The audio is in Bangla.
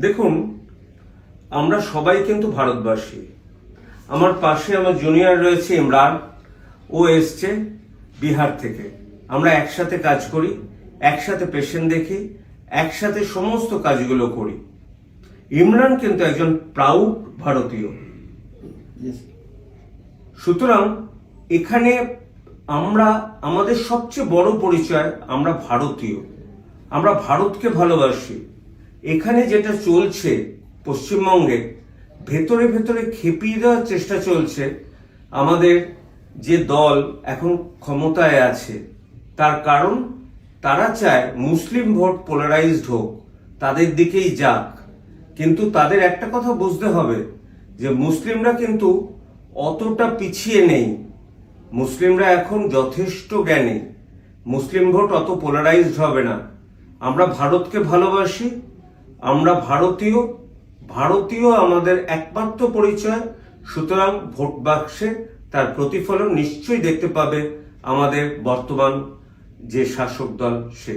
দেখুন, আমরা সবাই কিন্তু ভারতবাসী। আমার পাশে আমার জুনিয়র রয়েছে ইমরান, ও এসছে বিহার থেকে। আমরা একসাথে কাজ করি, একসাথে পেশেন্ট দেখি, একসাথে সমস্ত কাজগুলো করি। ইমরান কিন্তু একজন প্রাউড ভারতীয়। সুতরাং এখানে আমরা আমাদের সবচেয়ে বড় পরিচয়, আমরা ভারতীয়, আমরা ভারতকে ভালোবাসি। এখানে যেটা চলছে পশ্চিমবঙ্গে, ভেতরে ভেতরে খেপিয়ে দেওয়ার চেষ্টা চলছে। আমাদের যে দল এখন ক্ষমতায় আছে, তার কারণ তারা চায় মুসলিম ভোট পোলারাইজড হোক, তাদের দিকেই যাক। কিন্তু তাদের একটা কথা বুঝতে হবে যে মুসলিমরা কিন্তু অতটা পিছিয়ে নেই। মুসলিমরা এখন যথেষ্ট জ্ঞানী। মুসলিম ভোট অত পোলারাইজড হবে না। আমরা ভারতকে ভালোবাসি, আমরা ভারতীয়, ভারতীয় আমাদের একমাত্র পরিচয়। সুতরাং ভোট বাক্সে তার প্রতিফলন নিশ্চয়ই দেখতে পাবে আমাদের বর্তমান যে শাসক দল সে।